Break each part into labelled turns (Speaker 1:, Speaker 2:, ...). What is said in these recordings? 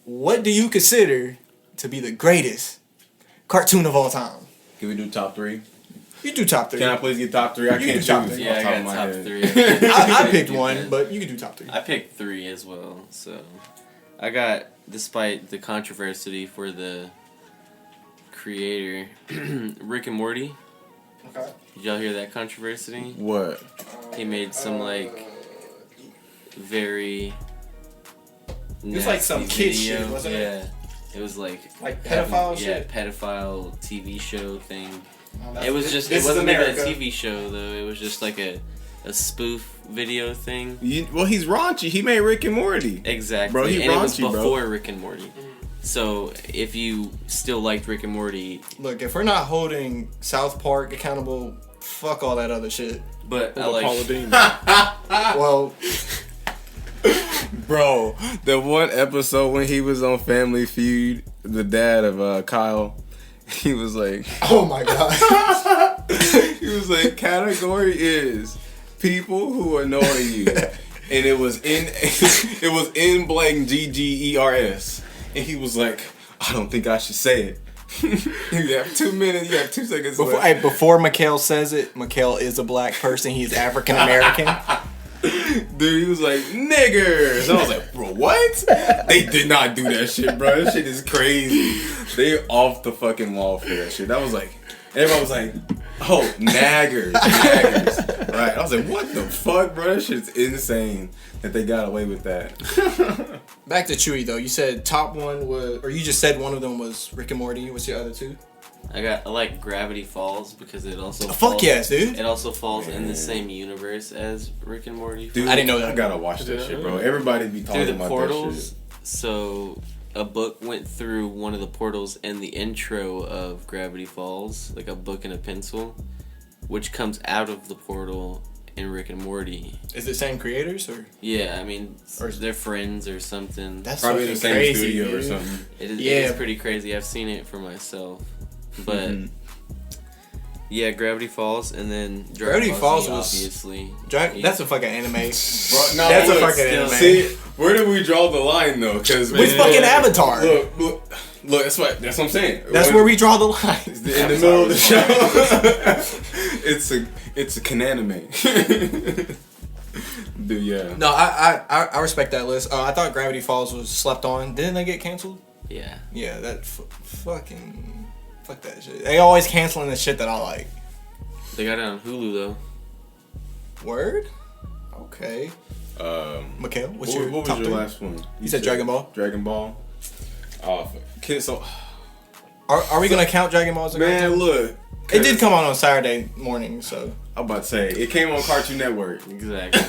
Speaker 1: what do you consider to be the greatest cartoon of all time?
Speaker 2: Can we do top 3?
Speaker 1: You do top 3.
Speaker 2: Can I please get top 3? I can't choose.
Speaker 1: top 3.
Speaker 3: Yeah, I got top 3.
Speaker 1: I picked one, but you can do top 3.
Speaker 3: I picked 3 as well. So, I got, despite the controversy for the creator, Rick and Morty.
Speaker 1: Okay.
Speaker 3: Did y'all hear that controversy?
Speaker 2: What?
Speaker 3: He made some very.
Speaker 1: It's like some kid shit, wasn't it?
Speaker 3: Yeah, it was like
Speaker 1: pedophile shit.
Speaker 3: Yeah, pedophile TV show thing.
Speaker 1: Oh,
Speaker 3: It was just. It
Speaker 1: this is
Speaker 3: wasn't even a
Speaker 1: America.
Speaker 3: TV show though. It was just like a spoof video thing.
Speaker 2: Well, he's raunchy. He made Rick and Morty.
Speaker 3: Exactly.
Speaker 2: Bro, he
Speaker 3: and it was
Speaker 2: raunchy,
Speaker 3: before
Speaker 2: bro.
Speaker 3: Rick and Morty. So if you still liked Rick and Morty,
Speaker 1: Look, if we're not holding South Park accountable, fuck all that other shit.
Speaker 3: but I
Speaker 4: Paula
Speaker 3: like.
Speaker 4: Deen.
Speaker 1: Well,
Speaker 2: Bro, the one episode when he was on Family Feud, the dad of Kyle, he was like,
Speaker 1: oh my god.
Speaker 2: he was like, category is people who annoy you, and it was in blank GGERS, and he was like, I don't think I should say it. You have 2 minutes. You have 2 seconds.
Speaker 1: Before Mikhail says it, Mikhail is a black person. He's African American.
Speaker 2: Dude, he was like, niggers. I was like, bro, what? They did not do that shit, bro. That shit is crazy. They off the fucking wall for that shit. That was like, everybody was like, oh, naggers. Right. I was like, what the fuck, bro? That shit's insane that they got away with that.
Speaker 1: Back to Chewy though. You said top one was, or you just said one of them was Rick and Morty. What's your other 2?
Speaker 3: I like Gravity Falls because it also.
Speaker 1: Fuck yes, dude.
Speaker 3: It also falls in the same universe as Rick and Morty.
Speaker 2: Dude,
Speaker 1: I didn't know that.
Speaker 2: I gotta watch that shit, bro. Everybody be talking
Speaker 3: Through the
Speaker 2: about
Speaker 3: portals.
Speaker 2: that shit.
Speaker 3: So a book went through one of the portals in the intro of Gravity Falls, like a book and a pencil, which comes out of the portal in Rick and Morty.
Speaker 1: Is it same creators or?
Speaker 3: Yeah, I mean,
Speaker 1: Or-
Speaker 3: they're friends or something.
Speaker 1: That's
Speaker 2: Probably the
Speaker 1: fucking
Speaker 2: same
Speaker 1: crazy,
Speaker 2: studio or
Speaker 1: dude.
Speaker 2: something.
Speaker 3: It is,
Speaker 1: Yeah.
Speaker 3: it is pretty crazy. I've seen it for myself. But yeah, Gravity Falls, and then
Speaker 1: Gravity
Speaker 3: Dragon Ball
Speaker 1: Falls
Speaker 3: Z,
Speaker 1: was-
Speaker 3: obviously.
Speaker 1: That's a fucking anime.
Speaker 2: Bro, no,
Speaker 1: That's a
Speaker 2: look,
Speaker 1: fucking anime.
Speaker 2: See, where do we draw the line though? Because
Speaker 1: With fucking Avatar.
Speaker 2: Look, that's what I'm saying.
Speaker 1: That's where we draw the line.
Speaker 2: in the middle of the show. it's a cananime. Dude, yeah.
Speaker 1: No, I respect that list. I thought Gravity Falls was slept on. Didn't they get canceled?
Speaker 3: Yeah.
Speaker 1: Yeah, that fucking fuck that shit. They always canceling the shit that I like.
Speaker 3: They got it on Hulu though.
Speaker 1: Word? Okay. Mikhail,
Speaker 2: What
Speaker 1: what's your
Speaker 2: was
Speaker 1: top
Speaker 2: your
Speaker 1: 3?
Speaker 2: last one?
Speaker 1: You said Dragon Ball?
Speaker 2: Dragon Ball. Oh, kid, so
Speaker 1: Are we gonna count Dragon Ball as a
Speaker 2: man,
Speaker 1: cartoon?
Speaker 2: look.
Speaker 1: It did come on Saturday morning, so.
Speaker 2: I'm about to say it came on Cartoon Network.
Speaker 3: Exactly.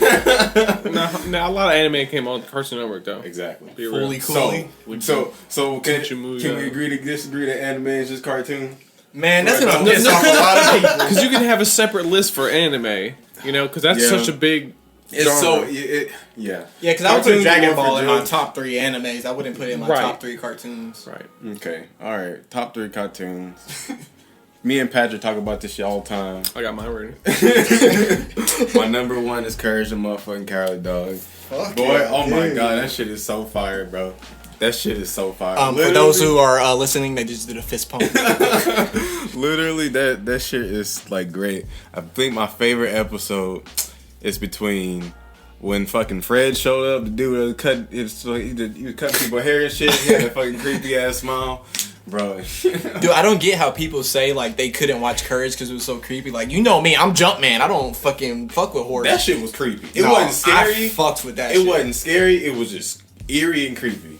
Speaker 4: Now a lot of anime came on Cartoon Network though.
Speaker 2: Exactly.
Speaker 4: Be real.
Speaker 1: Fully coolly.
Speaker 2: So can
Speaker 4: Tenchu
Speaker 2: we
Speaker 4: Muyo.
Speaker 2: agree to disagree that anime is just cartoon?
Speaker 1: Man, that's gonna
Speaker 2: No,
Speaker 1: piss off a lot of people.
Speaker 4: Because you can have a separate list for anime, you know, because that's
Speaker 2: Yeah.
Speaker 4: such a big.
Speaker 2: It's
Speaker 4: genre.
Speaker 2: so
Speaker 1: Yeah, because I would put
Speaker 2: Cartoons
Speaker 1: Dragon
Speaker 2: are more
Speaker 1: Ball
Speaker 2: for
Speaker 1: in my
Speaker 2: jokes.
Speaker 1: top 3 animes. I wouldn't put it in my
Speaker 4: Right.
Speaker 1: top 3 cartoons.
Speaker 4: Right.
Speaker 2: Okay, all right. Top 3 cartoons. Me and Patrick talk about this shit all the time.
Speaker 4: I got mine ready.
Speaker 2: My number 1 is Courage the Motherfucking Cowardly Dog.
Speaker 1: Fuck
Speaker 2: Boy,
Speaker 1: yeah,
Speaker 2: oh my
Speaker 1: dude.
Speaker 2: god, that shit is so fire, bro. That shit is so fire.
Speaker 1: For those who are listening, they just did a fist pump.
Speaker 2: Literally, that shit is like great. I think my favorite episode is between when fucking Fred showed up to do the cut. He was cutting people's hair and shit. He had that fucking creepy ass smile, bro.
Speaker 1: Dude, I don't get how people say like they couldn't watch Courage because it was so creepy. Like, you know me, I'm Jumpman. I don't fucking fuck with horror.
Speaker 2: That shit was creepy. It
Speaker 1: No,
Speaker 2: wasn't scary.
Speaker 1: I fucks with that.
Speaker 2: It
Speaker 1: shit.
Speaker 2: wasn't scary. It was just eerie and creepy.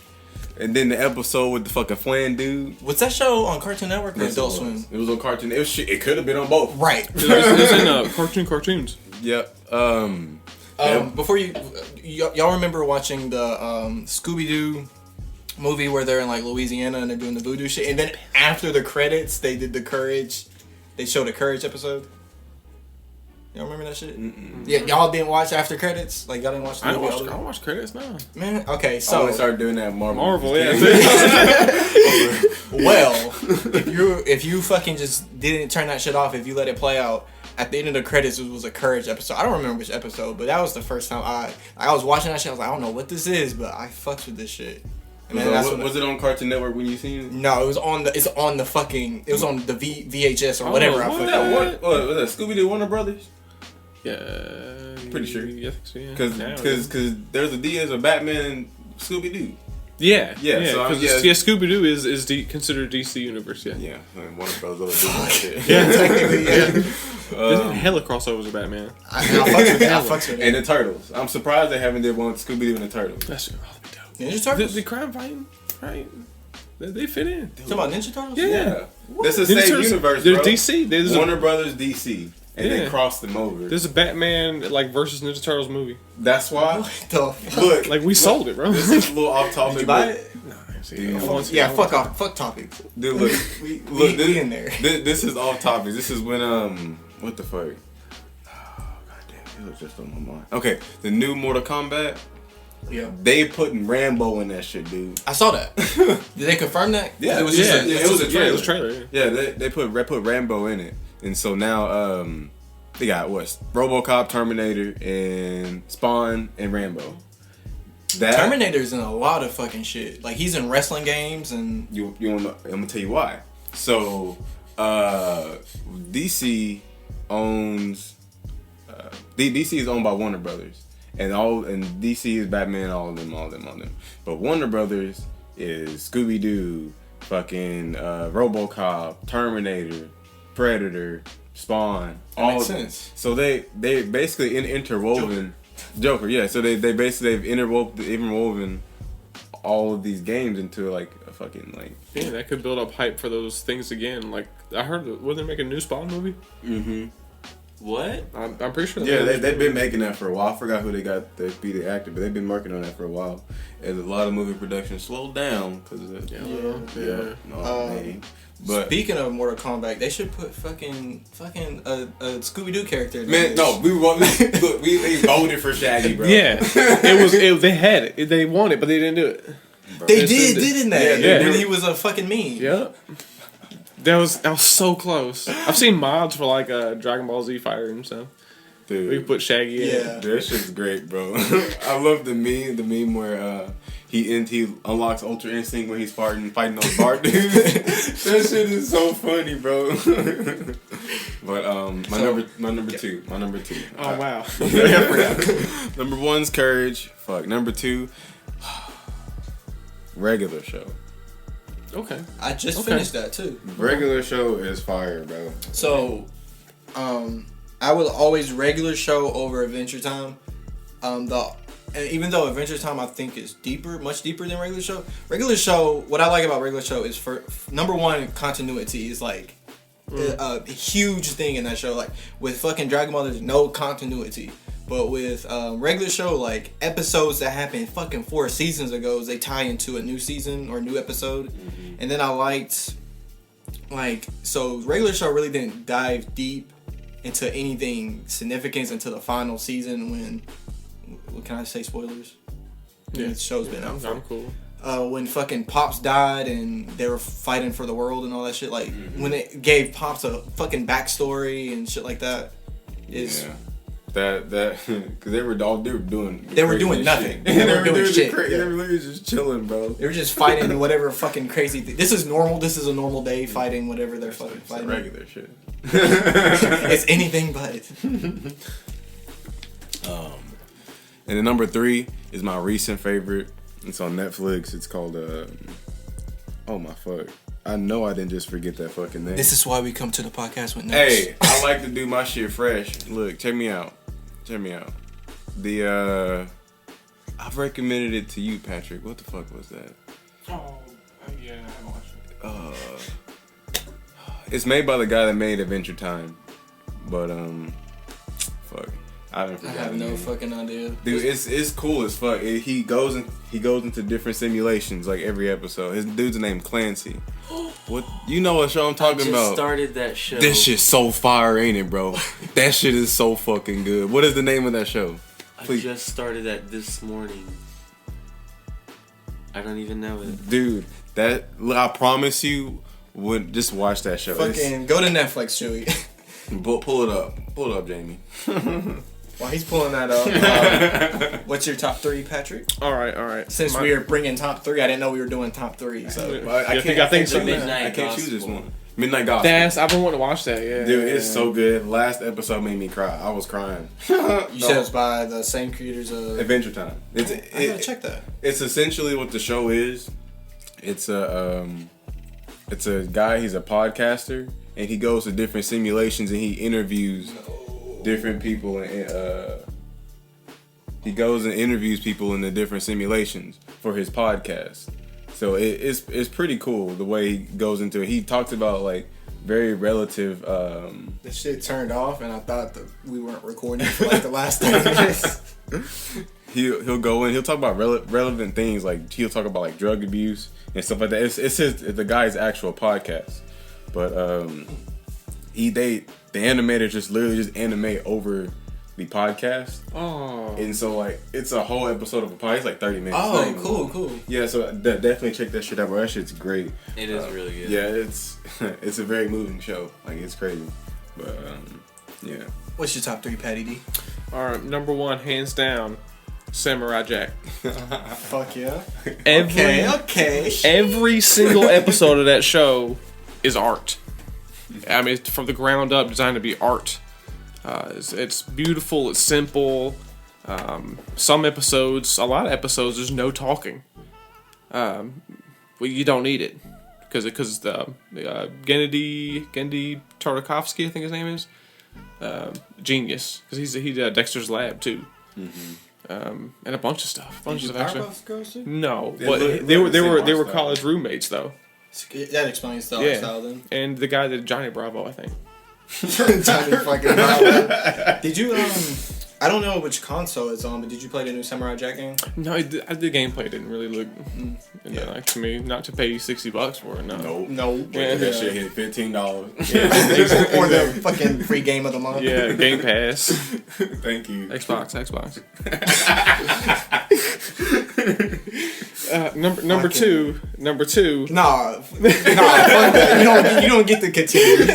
Speaker 2: And then the episode with the fucking Flan dude.
Speaker 1: Was that show on Cartoon Network or
Speaker 2: Yes,
Speaker 1: Adult
Speaker 2: it was.
Speaker 1: Swim?
Speaker 2: It was on Cartoon. It was shit. It could have been on both.
Speaker 1: Right.
Speaker 4: It's in cartoons.
Speaker 2: Yep.
Speaker 1: Before y'all remember watching the Scooby Doo movie where they're in like Louisiana and they're doing the voodoo shit, and then after the credits they did the Courage. They showed a Courage episode. Y'all remember that shit? Yeah, y'all didn't watch after credits. Like y'all didn't watch the
Speaker 4: I don't
Speaker 1: movie.
Speaker 4: watch. I don't watch credits now.
Speaker 1: Man, okay,
Speaker 2: So
Speaker 1: so
Speaker 2: they started doing that
Speaker 4: Marvel, yeah.
Speaker 1: well, if you fucking just didn't turn that shit off, if you let it play out, at the end of the credits it was a Courage episode. I don't remember which episode, but that was the first time I was watching that shit. I was like, I don't know what this is, but I fucks with this shit. And then
Speaker 2: was it on Cartoon Network when you seen it?
Speaker 1: No, it was on the VHS or whatever. I
Speaker 4: what?
Speaker 1: forgot.
Speaker 2: What was that? Scooby Doo Warner Brothers?
Speaker 4: Yeah,
Speaker 2: Pretty sure.
Speaker 4: Yeah, so, yeah.
Speaker 2: Because there's a Diaz of Batman and Scooby Doo.
Speaker 4: Yeah.
Speaker 2: So,
Speaker 4: Scooby Doo is considered DC Universe. Yeah.
Speaker 2: Yeah, Warner Brothers doing that shit.
Speaker 4: Yeah,
Speaker 1: Technically, yeah.
Speaker 4: There's hella crossovers with Batman.
Speaker 1: I fucks with it.
Speaker 2: And the Turtles. I'm surprised they haven't did one with Scooby Doo and the Turtles.
Speaker 4: That's dope.
Speaker 1: Ninja Turtles?
Speaker 4: The crime fighting, right? They fit in.
Speaker 1: Talking about Ninja Turtles?
Speaker 2: Yeah. That's the
Speaker 4: Ninja
Speaker 2: same
Speaker 4: Turtles,
Speaker 2: universe,
Speaker 4: There's
Speaker 2: bro.
Speaker 4: DC. There's
Speaker 2: Warner Brothers DC. And they
Speaker 4: Yeah.
Speaker 2: crossed them over.
Speaker 4: There's a Batman versus Ninja Turtles movie.
Speaker 2: That's why.
Speaker 1: What the fuck?
Speaker 2: Look.
Speaker 4: Like we sold it, bro.
Speaker 2: This is a little off topic.
Speaker 1: Did you buy it? Yeah, fuck off. Fuck topics.
Speaker 2: Dude, look.
Speaker 1: We
Speaker 2: This,
Speaker 1: in there.
Speaker 2: This is off topic. This is when what the fuck? Oh goddamn, it was just on my mind. Okay, the new Mortal Kombat.
Speaker 1: Yeah.
Speaker 2: They putting Rambo in that shit, dude.
Speaker 1: I saw that. Did they confirm that?
Speaker 2: Yeah.
Speaker 1: It was just
Speaker 2: it was a trailer.
Speaker 4: It was a trailer.
Speaker 2: Yeah, they put Rambo in it, and so now they got what? RoboCop, Terminator, and Spawn and Rambo. That
Speaker 1: Terminator's in a lot of fucking shit. Like he's in wrestling games and
Speaker 2: you want to, I'm gonna tell you why. So DC owns DC is owned by Warner Brothers, and DC is Batman, all of them. But Warner Brothers is Scooby Doo, fucking RoboCop, Terminator, Predator, Spawn.
Speaker 1: that makes sense.
Speaker 2: So they basically interwoven. Joker, yeah. So they've interwoven all of these games into like a fucking like.
Speaker 4: Yeah, that could build up hype for those things again. Like I heard, were they making a new Spawn movie?
Speaker 2: Mm-hmm.
Speaker 3: What?
Speaker 4: I'm pretty sure.
Speaker 2: Yeah, they've been making that for a while. I forgot who they got to be the actor, but they've been working on that for a while. And a lot of movie production slowed down because of that. But
Speaker 1: speaking of Mortal Kombat, they should put fucking a Scooby Doo character in
Speaker 2: man,
Speaker 1: this.
Speaker 2: no, they voted for Shaggy, bro.
Speaker 4: Yeah, they had it. They wanted, but they didn't do it.
Speaker 1: They didn't they?
Speaker 2: Yeah.
Speaker 1: When he was a fucking meme.
Speaker 4: Yep. That was so close. I've seen mods for like a Dragon Ball Z fighter and stuff.
Speaker 2: Dude,
Speaker 4: We put Shaggy in.
Speaker 1: Yeah.
Speaker 2: that shit's great, bro. I love the meme where he unlocks Ultra Instinct when he's fighting those Bart dudes. That shit is so funny, bro. But my number two.
Speaker 4: Oh wow.
Speaker 2: Number one's Courage. Fuck. Number two, regular show.
Speaker 4: Okay.
Speaker 1: I just finished that too.
Speaker 2: Regular show is fire, bro.
Speaker 1: So, I would always regular show over Adventure Time. Even though Adventure Time I think is much deeper than regular show. Regular show, what I like about regular show is for number one, continuity is like a huge thing in that show. Like with fucking Dragon Ball, there's no continuity. But with regular show, like episodes that happened fucking 4 seasons ago, they tie into a new season or new episode. And then I liked, so regular show really didn't dive deep into anything significant until the final season when, what can I say, spoilers?
Speaker 4: Yeah.
Speaker 1: The show's been out for.
Speaker 4: I'm cool.
Speaker 1: When fucking Pops died and they were fighting for the world and all that shit, like when it gave Pops a fucking backstory and shit like that, is.
Speaker 2: Yeah. That because they were doing
Speaker 1: nothing.
Speaker 2: Shit.
Speaker 1: They were doing shit.
Speaker 2: They were literally just chilling, bro.
Speaker 1: They were just fighting whatever fucking crazy thing. This is normal. This is a normal day fighting whatever they're fucking fighting.
Speaker 2: Regular shit.
Speaker 1: It's anything but.
Speaker 2: And the number 3 is my recent favorite. It's on Netflix. It's called oh my fuck. I know I didn't just forget that fucking name.
Speaker 1: This is why we come to the podcast with notes.
Speaker 2: Hey, I like to do my shit fresh. Look, check me out. The I've recommended it to you, Patrick. What the fuck was that?
Speaker 4: Oh, yeah, I watched it.
Speaker 2: It's made by the guy that made Adventure Time. But fuck. I
Speaker 1: have no fucking idea.
Speaker 2: Dude, it's cool as fuck. He goes into different simulations like every episode. His dude's named Clancy. What, you know what show I'm talking about?
Speaker 3: Started that show.
Speaker 2: This shit's so fire, ain't it, bro? That shit is so fucking good. What is the name of that show? Please.
Speaker 3: I just started that this morning. I don't even know it.
Speaker 2: Dude, I promise you would just watch that show.
Speaker 1: Fucking go to Netflix, Chewy.
Speaker 2: Pull it up, Jamie.
Speaker 1: While he's pulling that up, what's your top 3, Patrick?
Speaker 4: All right.
Speaker 1: Since we are bringing top 3, I didn't know we were doing top 3. So
Speaker 2: I can't
Speaker 3: so. I can't
Speaker 2: choose this one. Midnight Gospel.
Speaker 4: I've been wanting to watch that. Yeah,
Speaker 2: Dude, it's so good. Last episode made me cry. I was crying.
Speaker 1: you said it's by the same creators of
Speaker 2: Adventure Time.
Speaker 1: I gotta check that.
Speaker 2: It's essentially what the show is. It's a guy. He's a podcaster, and he goes to different simulations and he interviews different people. And he goes and interviews people in the different simulations for his podcast. So it's pretty cool the way he goes into it. He talks about like very relative.
Speaker 1: The shit turned off, and I thought that we weren't recording for like the last 30 minutes.
Speaker 2: He'll go in. He'll talk about relevant things, like he'll talk about like drug abuse and stuff like that. It's the guy's actual podcast, but the animators just literally just animate over the podcast.
Speaker 4: Oh.
Speaker 2: And so like it's a whole episode of a podcast. It's like 30 minutes.
Speaker 1: Oh, cool.
Speaker 2: Yeah, so definitely check that shit out, bro. That shit's great.
Speaker 3: It is really good.
Speaker 2: Yeah, it's a very moving show. Like it's crazy, but yeah.
Speaker 1: What's your top 3, Patty D?
Speaker 4: All right, number 1, hands down, Samurai Jack.
Speaker 1: Fuck yeah.
Speaker 4: Okay. Every single episode of that show is art. I mean, it's from the ground up, designed to be art. It's beautiful. It's simple. Some episodes, a lot of episodes, there's no talking. Well, you don't need it because the Gennady Tartakovsky, I think his name is, genius, because he did Dexter's Lab too. And a bunch of stuff. No, but they were college roommates though.
Speaker 1: That explains the art style then.
Speaker 4: And the guy did Johnny Bravo, I think.
Speaker 1: Johnny fucking Bravo. Did you I don't know which console it's on, but did you play the new Samurai Jack game?
Speaker 4: No, the gameplay didn't really look like to me. Not to pay $60 for it. No.
Speaker 2: Yeah, that shit hit $15.
Speaker 1: Or the fucking free game of the month.
Speaker 4: Yeah, Game Pass.
Speaker 2: Thank you.
Speaker 4: Xbox. Number two.
Speaker 1: Nah, fuck that. You don't get to continue.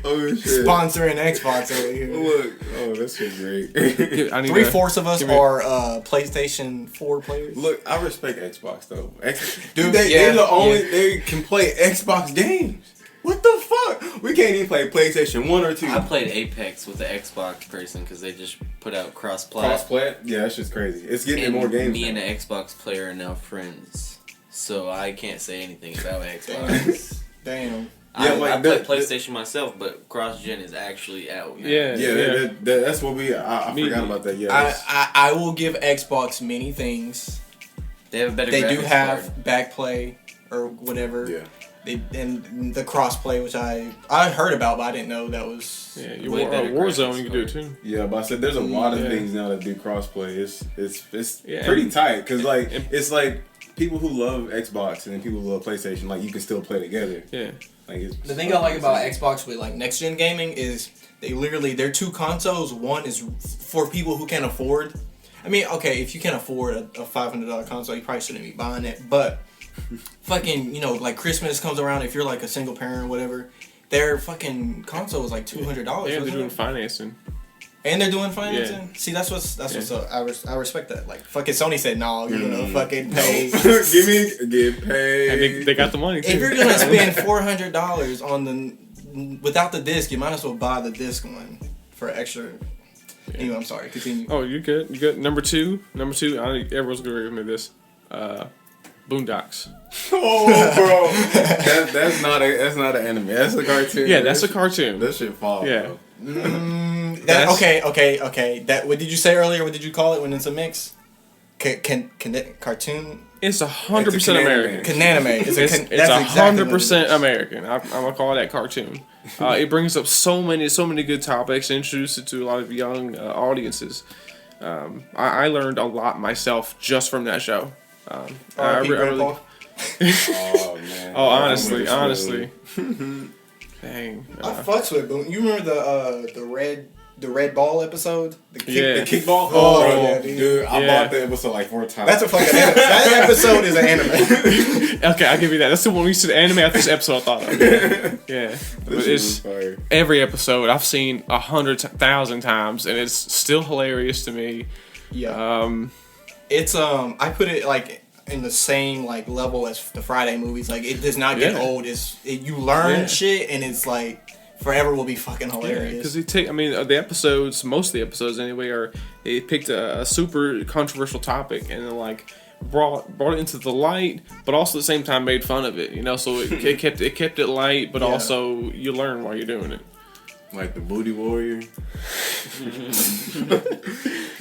Speaker 2: Oh shit.
Speaker 1: Sponsoring Xbox over here.
Speaker 2: Look, that's just great.
Speaker 1: 3/4 of us are PlayStation 4 players.
Speaker 2: Look, I respect Xbox though.
Speaker 1: Dude,
Speaker 2: they're the only they can play Xbox games. What the fuck? We can't even play PlayStation 1 or 2.
Speaker 3: I played Apex with the Xbox person because they just put out cross-play.
Speaker 2: Cross-play? Yeah, that's just crazy. It's getting more games.
Speaker 3: Me and the Xbox player are now friends, so I can't say anything about Xbox.
Speaker 1: Damn.
Speaker 3: I play PlayStation myself, but cross-gen is actually out now.
Speaker 4: Yeah.
Speaker 2: That's what I forgot about that. Yeah.
Speaker 1: I will give Xbox many things.
Speaker 3: They have a better.
Speaker 1: They do have backplay or whatever.
Speaker 2: Yeah.
Speaker 1: And the crossplay, which I heard about, but I didn't know that was.
Speaker 4: Yeah, Warzone, you can do it too.
Speaker 2: Yeah, but I said there's a lot of things now that do crossplay. It's pretty tight because like it's like people who love Xbox and then people who love PlayStation, like you can still play together.
Speaker 4: Yeah.
Speaker 1: Like the thing I like about Xbox with like next gen gaming is they're two consoles. One is for people who can afford. I mean, okay, if you can afford a $500 console, you probably shouldn't be buying it, but. Fucking, like Christmas comes around, if you're like a single parent or whatever, their fucking console is like $200.
Speaker 4: Yeah, they're doing financing.
Speaker 1: And they're doing financing?
Speaker 4: Yeah.
Speaker 1: See, that's what's up. I respect that. Like, fucking Sony said, no, you're gonna fucking pay.
Speaker 2: Get paid.
Speaker 4: And they got the money too.
Speaker 1: If you're gonna spend $400 on without the disc, you might as well buy the disc one for extra. Yeah. Anyway, I'm sorry, continue.
Speaker 4: Oh, you're good. Number two, everyone's gonna agree with me this. Boondocks.
Speaker 2: Oh, bro, that's not an anime. That's a cartoon.
Speaker 4: Yeah, that's a cartoon.
Speaker 2: That shit fall.
Speaker 4: Yeah.
Speaker 1: Okay. What did you say earlier? What did you call it when it's a mix? Cartoon.
Speaker 4: It's 100% American.
Speaker 1: Cananime.
Speaker 4: It's 100% American. I'm gonna call that cartoon. It brings up so many good topics. Introduces it to a lot of young audiences. I learned a lot myself just from that show.
Speaker 1: I really.
Speaker 2: Oh man.
Speaker 4: Oh, honestly. Dang.
Speaker 1: I fucks with Boone. You remember the red the red ball episode.
Speaker 2: The kickball.
Speaker 1: Oh,
Speaker 2: yeah,
Speaker 1: dude.
Speaker 2: dude, I bought the episode like 4 times.
Speaker 1: That's a fucking anime. That episode is an anime.
Speaker 4: Okay, I'll give you that. That's the one we said anime after this episode I thought of. Yeah. But it's every episode I've seen 100,000 times and it's still hilarious to me.
Speaker 1: Yeah. It's I put it like in the same like level as the Friday movies. Like it does not get old. You learn shit and it's like forever will be fucking hilarious.
Speaker 4: Because the episodes, most of the episodes anyway, they picked a super controversial topic and then like brought it into the light, but also at the same time made fun of it. You know, so it kept it light, but also you learn while you're doing it.
Speaker 2: Like the Booty Warrior.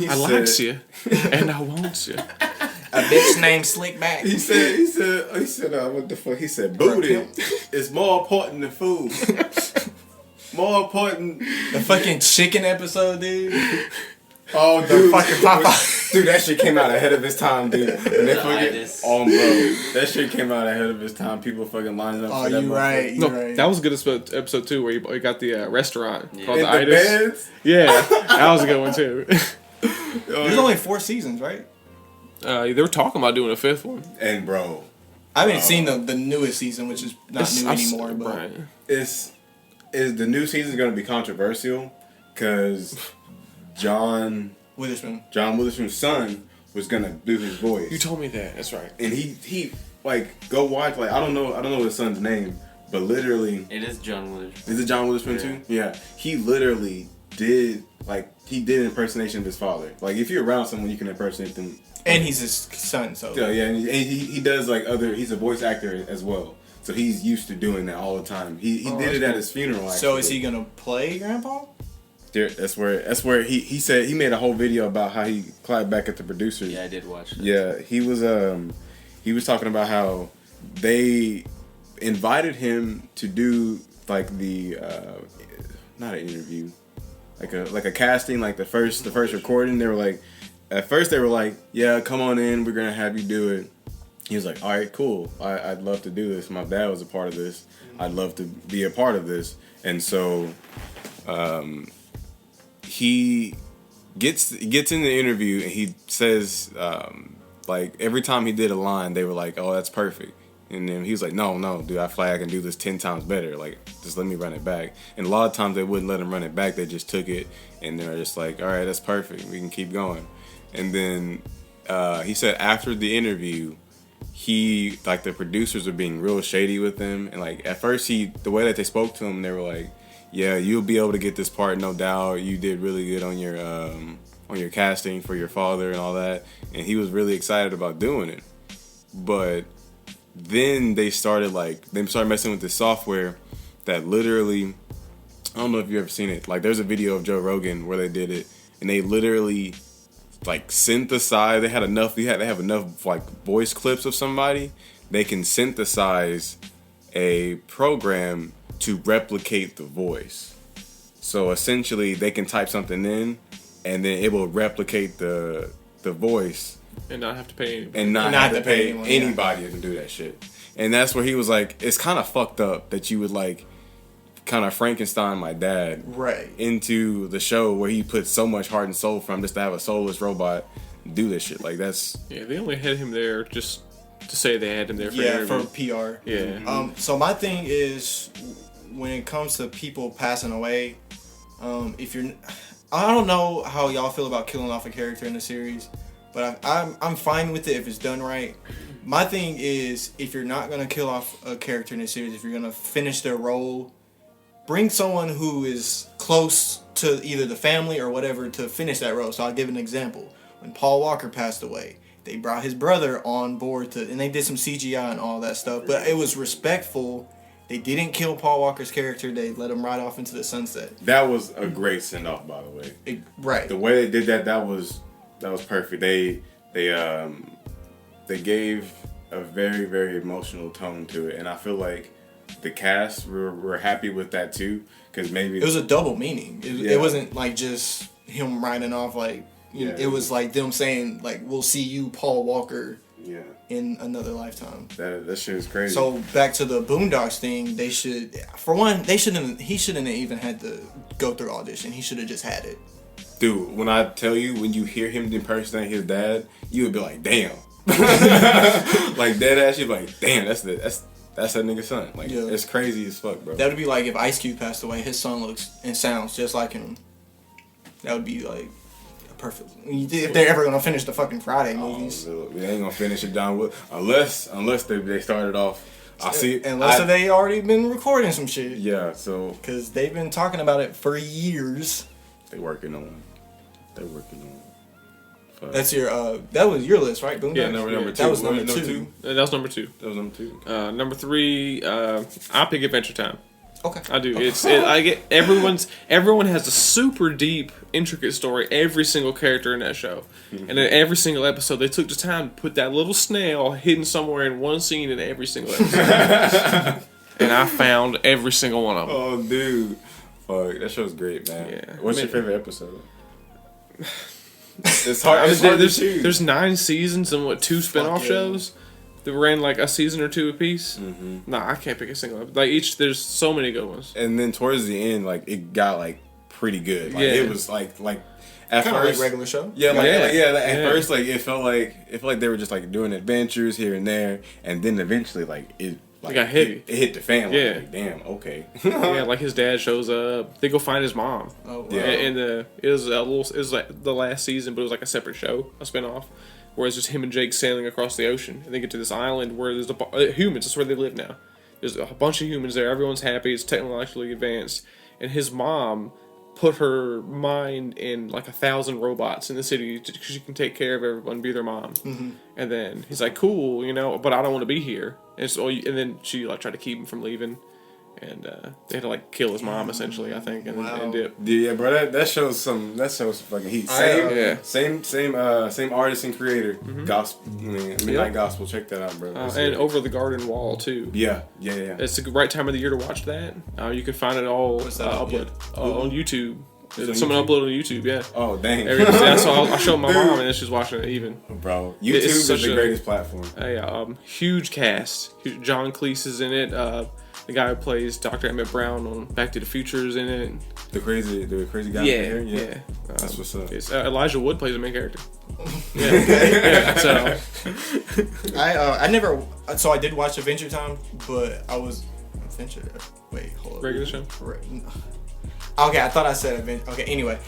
Speaker 4: I likes you, and I want you.
Speaker 1: A bitch named Slickback.
Speaker 2: He said, what the fuck? He said, booty is more important than food. More important.
Speaker 1: The fucking chicken episode, dude.
Speaker 2: Oh,
Speaker 1: The
Speaker 2: dude.
Speaker 1: fucking Popeye.
Speaker 2: Dude, that shit came out ahead of his time, dude. And they fucking, bro. That shit came out ahead of his time. People fucking lining up for that.
Speaker 1: You right.
Speaker 4: That was a good episode too, where you got the restaurant called
Speaker 2: In
Speaker 4: the
Speaker 2: the
Speaker 4: Itis.
Speaker 2: beds?
Speaker 4: Yeah, that was a good one too.
Speaker 1: There's only 4 seasons, right?
Speaker 4: They were talking about doing a 5th one.
Speaker 2: And bro,
Speaker 1: I haven't seen the newest season, which is not new anymore. But
Speaker 4: right.
Speaker 2: is the new season going to be controversial? Because John Witherspoon's son was gonna do his voice.
Speaker 4: You told me that. That's right.
Speaker 2: And he like go watch like I don't know his son's name, but literally
Speaker 3: It is John Witherspoon.
Speaker 2: Is it John Witherspoon too? Yeah. He literally did impersonation of his father. Like if you're around someone, you can impersonate them.
Speaker 1: and he's his son, so
Speaker 2: Yeah, and he does like he's a voice actor as well. So he's used to doing that all the time. He did it at his funeral. Actually.
Speaker 1: So is he gonna play Grandpa?
Speaker 2: That's where he said he made a whole video about how he clapped back at the producers.
Speaker 3: Yeah, I did watch that.
Speaker 2: Yeah, he was talking about how they invited him to do like the not an interview, like a casting, like the first recording. They were like, at first they were like, yeah, come on in, we're gonna have you do it. He was like, all right, cool, I'd love to do this. My dad was a part of this. I'd love to be a part of this. And so he gets in the interview and he says, like every time he did a line, they were like, oh, that's perfect. And then he was like, no, dude, I feel like I can do this 10 times better. Like, just let me run it back. And a lot of times they wouldn't let him run it back. They just took it and they're just like, all right, that's perfect. We can keep going. And then he said after the interview, the producers were being real shady with him. And like at first the way that they spoke to him, they were like, yeah, you'll be able to get this part, no doubt. You did really good on your casting for your father and all that. And he was really excited about doing it. But then they started messing with this software that literally, I don't know if you've ever seen it. Like there's a video of Joe Rogan where they did it, and they literally like synthesize. They have enough like voice clips of somebody. They can synthesize a program to replicate the voice. So essentially, they can type something in, and then it will replicate the voice.
Speaker 4: And not have to pay anybody.
Speaker 2: And not have to pay
Speaker 1: anyone,
Speaker 2: anybody to do that shit. And that's where he was like, it's kind of fucked up that you would like kind of Frankenstein my dad into the show where he put so much heart and soul from just to have a soulless robot do this shit. Like that's...
Speaker 4: Yeah, they only had him there just to say they had him there for
Speaker 1: PR.
Speaker 4: Yeah.
Speaker 1: So my thing is, when it comes to people passing away, I don't know how y'all feel about killing off a character in the series, but I'm fine with it if it's done right. My thing is, if you're not gonna kill off a character in the series, if you're gonna finish their role, bring someone who is close to either the family or whatever to finish that role. So I'll give an example. When Paul Walker passed away, they brought his brother on board and they did some CGI and all that stuff, but it was respectful. They didn't kill Paul Walker's character. They let him ride off into the sunset.
Speaker 2: That was a great send off, by the way.
Speaker 1: Right.
Speaker 2: The way they did that was perfect. They gave a very, very emotional tone to it, and I feel like the cast were happy with that too, because maybe
Speaker 1: it was a double meaning. It wasn't like just him riding off like. It was like them saying like, "We'll see you, Paul Walker,
Speaker 2: Yeah.
Speaker 1: in another lifetime.
Speaker 2: That shit is crazy.
Speaker 1: So back to the Boondocks thing, they should, for one, he shouldn't have even had to go through audition. He should have just had it.
Speaker 2: Dude, when I tell you, when you hear him impersonate his dad, you would be like, damn. Like, dead ass, you'd be like, damn, that's that nigga's son. Like,
Speaker 1: Yeah.
Speaker 2: it's crazy as fuck, bro.
Speaker 1: That would be like if Ice Cube passed away, his son looks and sounds just like him. That would be like a perfect. If they're ever gonna finish the fucking Friday movies,
Speaker 2: They ain't gonna finish it down with unless they started off.
Speaker 1: unless they already been recording some shit.
Speaker 2: Yeah, so
Speaker 1: Because they've been talking about it for years.
Speaker 2: they working on it. Fuck.
Speaker 1: That's your that was your list, right? Boondocks?
Speaker 2: Yeah, number two.
Speaker 1: That was number
Speaker 2: Number
Speaker 1: two.
Speaker 2: two.
Speaker 4: That was number 2.
Speaker 2: That was number 2.
Speaker 4: Number 3, I pick Adventure Time.
Speaker 1: Okay.
Speaker 4: I do. I get everyone has a super deep, intricate story. Every single character in that show, and in every single episode, they took the time to put that little snail hidden somewhere in one scene in every single episode. And I found every single one of them.
Speaker 2: Oh, dude. Fuck, that show's great, man.
Speaker 4: Yeah.
Speaker 2: What's your favorite episode? It's hard. It's hard to choose.
Speaker 4: There's 9 seasons and 2 spinoff
Speaker 1: yeah.
Speaker 4: shows that ran like a season or 2 apiece.
Speaker 2: Mm-hmm.
Speaker 4: Nah, I can't pick a single. Like each, there's so many good ones.
Speaker 2: And then towards the end, like it got like pretty good. Like
Speaker 4: Yeah.
Speaker 2: it was like at
Speaker 1: Kind of
Speaker 2: first
Speaker 1: like regular show.
Speaker 2: Yeah, at
Speaker 4: Yeah.
Speaker 2: first, like it felt like they were just like doing adventures here and there, and then eventually, like it
Speaker 4: got heavy.
Speaker 2: It hit the fan. Like,
Speaker 4: Yeah.
Speaker 2: damn. Okay.
Speaker 4: Yeah, like his dad shows up. They go find his mom.
Speaker 1: Oh, wow.
Speaker 2: Yeah.
Speaker 4: And it was like the last season, but it was like a separate show, a spinoff. Whereas just him and Jake sailing across the ocean, and they get to this island where there's humans. That's where they live now. There's a bunch of humans there. Everyone's happy. It's technologically advanced, and his mom put her mind in like 1,000 robots in the city because she can take care of everyone, be their mom.
Speaker 1: Mm-hmm.
Speaker 4: And then he's like, "Cool, but I don't want to be here." And so, and then she like tried to keep him from leaving, and they had to like kill his mom essentially, I think, and
Speaker 1: Wow.
Speaker 4: then dip.
Speaker 2: Yeah, bro. That shows some fucking heat.
Speaker 1: I,
Speaker 2: Same artist and creator. Gospel. Midnight Gospel. Check that out, bro. That's
Speaker 4: And
Speaker 2: it.
Speaker 4: Over the Garden Wall too.
Speaker 2: Yeah.
Speaker 4: It's the right time of the year to watch that. You can find it all
Speaker 1: What's that on?
Speaker 4: upload on YouTube.
Speaker 2: on
Speaker 4: Someone
Speaker 2: YouTube?
Speaker 4: uploaded on YouTube, yeah.
Speaker 2: Oh dang.
Speaker 4: So I showed my mom, and then she's watching it even.
Speaker 2: Bro, YouTube
Speaker 4: It's
Speaker 2: is
Speaker 4: such
Speaker 2: the
Speaker 4: a-
Speaker 2: greatest platform.
Speaker 4: Huge cast. John Cleese is in it. The guy who plays Dr. Emmett Brown on Back to the Future is in it.
Speaker 2: The crazy guy.
Speaker 4: Yeah.
Speaker 2: That's what's up.
Speaker 4: It's, Elijah Wood plays the main character. Yeah. So
Speaker 1: I never. So I did watch Adventure Time, but I was Adventure. Wait, hold up.
Speaker 4: Regular show?
Speaker 1: Okay, I thought I said Adventure. Okay, anyway,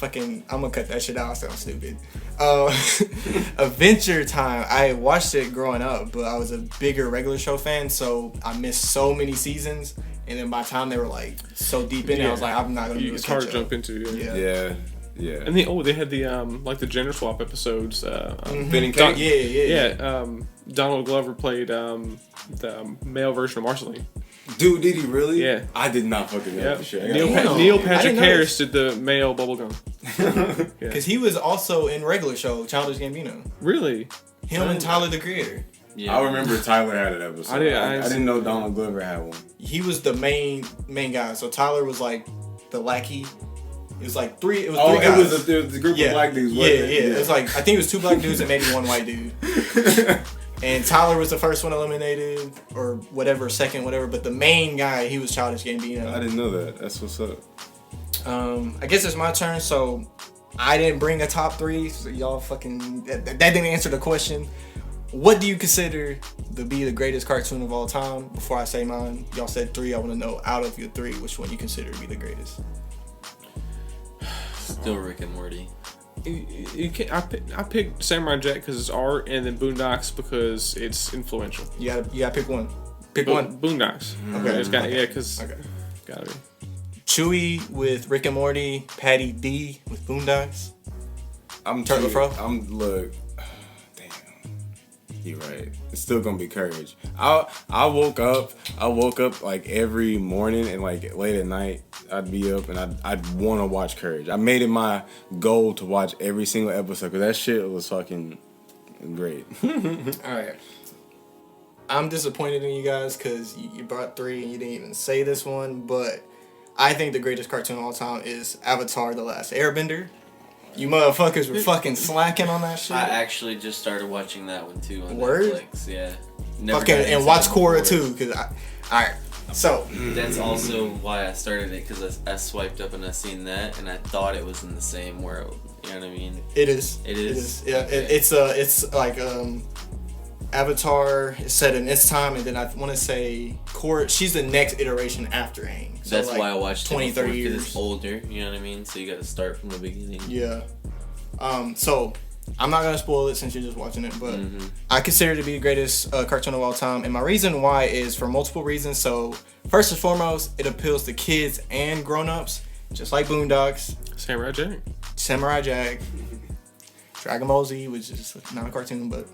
Speaker 1: I'm gonna cut that shit out. I sound stupid. Adventure Time. I watched it growing up, but I was a bigger regular show fan, so I missed so many seasons. And then by the time they were like so deep in it, I was like, I'm not gonna.
Speaker 4: it's hard to jump into.
Speaker 1: Yeah.
Speaker 2: Yeah.
Speaker 4: And they had the like the gender swap episodes.
Speaker 2: Ben and
Speaker 1: Don-
Speaker 2: Kate.
Speaker 1: yeah.
Speaker 4: Donald Glover played the male version of Marceline.
Speaker 2: Dude, did he really?
Speaker 4: Yeah.
Speaker 2: I did not fucking know that shit.
Speaker 4: Neil
Speaker 1: Damn. I
Speaker 4: Patrick
Speaker 1: didn't know
Speaker 4: Harris did the male bubblegum.
Speaker 1: Because he was also in regular show Childish Gambino.
Speaker 4: Really?
Speaker 1: Him and Tyler the Creator.
Speaker 3: Yeah.
Speaker 2: I remember Tyler had an episode. I didn't know Donald Glover had one.
Speaker 1: He was the main guy. So Tyler was like the lackey. It was like three. It was
Speaker 2: Oh,
Speaker 1: three guys.
Speaker 2: it was a group of black dudes.
Speaker 1: Yeah. It was like I think it was 2 black dudes and maybe 1 white dude. And Tyler was the first one eliminated, or whatever, second, whatever. But the main guy, he was Childish Gambino.
Speaker 2: I didn't know that. That's what's up.
Speaker 1: I guess it's my turn. So I didn't bring a top 3. So y'all fucking that didn't answer the question. What do you consider to be the greatest cartoon of all time? Before I say mine, y'all said 3. I want to know out of your 3, which one you consider to be the greatest.
Speaker 3: Still Rick and Morty.
Speaker 4: I picked Samurai Jack because it's art, and then Boondocks because it's influential.
Speaker 1: You gotta pick one. Pick one.
Speaker 4: Boondocks.
Speaker 1: Okay.
Speaker 4: It's got because
Speaker 1: Okay.
Speaker 4: gotta be.
Speaker 1: Chewy with Rick and Morty. Patty D with Boondocks.
Speaker 2: I'm
Speaker 1: Turtle Fro?
Speaker 2: look. Damn. You're right. It's still gonna be Courage. I woke up like every morning and like late at night I'd be up and I'd want to watch Courage. I made it my goal to watch every single episode because that shit was fucking great.
Speaker 1: All right. I'm disappointed in you guys because you brought 3 and you didn't even say this one, but I think the greatest cartoon of all time is Avatar: The Last Airbender. You motherfuckers were fucking slacking on that shit.
Speaker 3: I actually just started watching that one too on
Speaker 1: Word?
Speaker 3: Netflix. Yeah.
Speaker 1: Fucking and watch Korra too, cause alright. So
Speaker 3: that's also why I started it, because I swiped up and I seen that and I thought it was in the same world. You know what I mean?
Speaker 1: it is.
Speaker 3: It is.
Speaker 1: Yeah,
Speaker 3: Okay.
Speaker 1: it's like Avatar is set in its time, and then I want to say Korra. She's the next iteration after Aang. So
Speaker 3: That's
Speaker 1: like
Speaker 3: why I watched
Speaker 1: 20,
Speaker 3: it before,
Speaker 1: 30
Speaker 3: because
Speaker 1: years.
Speaker 3: it's older. You know what I mean? So you got to start from the beginning.
Speaker 1: Yeah. So I'm not gonna spoil it since you're just watching it, but I consider it to be the greatest cartoon of all time, and my reason why is for multiple reasons. So first and foremost, it appeals to kids and grown-ups, just like Boondocks,
Speaker 4: Samurai Jack.
Speaker 1: Samurai Jack, Dragon Ball Z, which is not a cartoon, but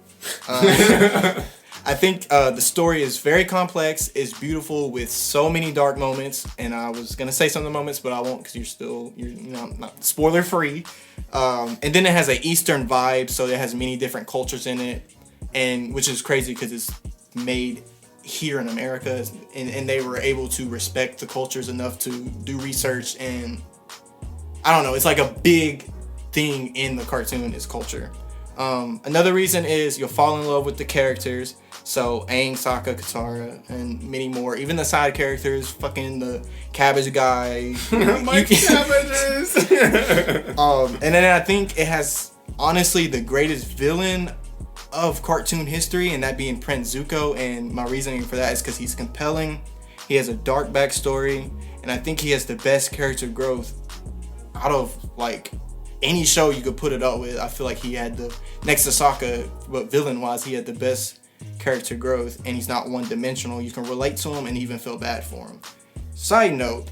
Speaker 1: I think the story is very complex. It's beautiful with so many dark moments, and I was gonna say some of the moments, but I won't because you're not spoiler free. And then it has an Eastern vibe, so it has many different cultures in it, and which is crazy because it's made here in America, and they were able to respect the cultures enough to do research, and I don't know, it's like a big thing in the cartoon is culture. Another reason is you'll fall in love with the characters. So Aang, Sokka, Katara, and many more. Even the side characters, fucking the cabbage guy.
Speaker 2: My cabbages.
Speaker 1: And then I think it has honestly the greatest villain of cartoon history, and that being Prince Zuko. And my reasoning for that is because he's compelling. He has a dark backstory, and I think he has the best character growth out of like any show you could put it up with. I feel like he had the next to Sokka, but villain wise, he had the best character growth, and he's not one dimensional. You can relate to him and even feel bad for him. Side note,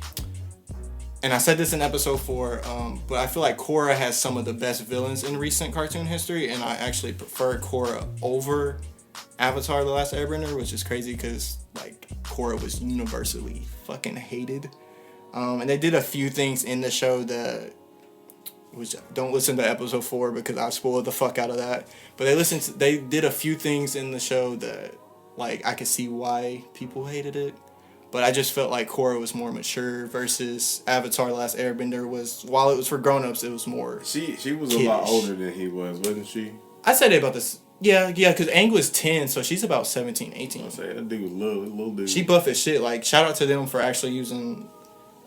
Speaker 1: and I said this in episode 4, but I feel like Korra has some of the best villains in recent cartoon history, and I actually prefer Korra over Avatar: The Last Airbender, which is crazy because like Korra was universally fucking hated. And they did a few things in the show that don't listen to episode 4 because I spoiled the fuck out of that. But they did a few things in the show that like I could see why people hated it. But I just felt like Korra was more mature versus Avatar: The Last Airbender was, while it was for grown-ups, it was more
Speaker 2: She was
Speaker 1: kiddish.
Speaker 2: a lot older than he was, wasn't she?
Speaker 1: I said it about this. Yeah, because Aang was 10, so she's about 17, 18.
Speaker 2: I say that dude was little dude.
Speaker 1: She buff as shit. Like, shout out to them for actually using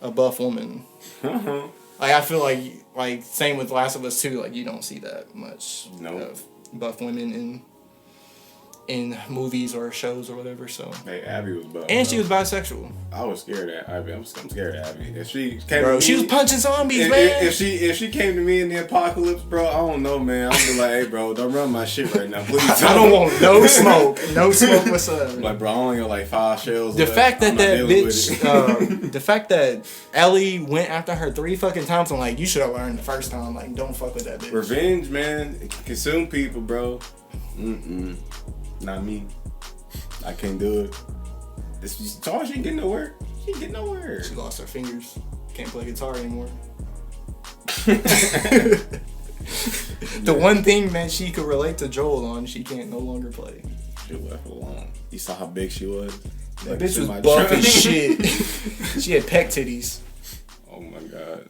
Speaker 1: a buff woman. Like, I feel like same with Last of Us 2, like, you don't see that much of buff women in movies or shows or whatever, so.
Speaker 2: Hey, Abby was buff.
Speaker 1: And she was bisexual.
Speaker 2: I was scared of Abby. I'm scared of Abby. If she came
Speaker 1: Bro,
Speaker 2: to
Speaker 1: she
Speaker 2: me,
Speaker 1: was punching zombies,
Speaker 2: if,
Speaker 1: man.
Speaker 2: if she came to me in the apocalypse, bro, I don't know, man. I'd be like, hey, bro, don't run my shit right now, please.
Speaker 1: I don't want no smoke. No smoke whatsoever.
Speaker 2: Like, bro, I only got like 5 shells.
Speaker 1: The
Speaker 2: left.
Speaker 1: fact that
Speaker 2: I'm not
Speaker 1: that
Speaker 2: dealing with it.
Speaker 1: bitch, the fact that Ellie went after her 3 fucking times, I'm like, you should have learned the first time. Like, don't fuck with that bitch.
Speaker 2: Revenge, man. It can consume people, bro. Not me. I can't do it. This Charles, she ain't getting nowhere. She ain't getting nowhere.
Speaker 1: She lost her fingers. Can't play guitar anymore. The one thing that she could relate to Joel on, she can't no longer play.
Speaker 2: She left alone. You saw how big she was?
Speaker 1: That
Speaker 2: Like,
Speaker 1: bitch was
Speaker 2: semi-
Speaker 1: buff as shit. She had pec titties.
Speaker 2: Oh my god.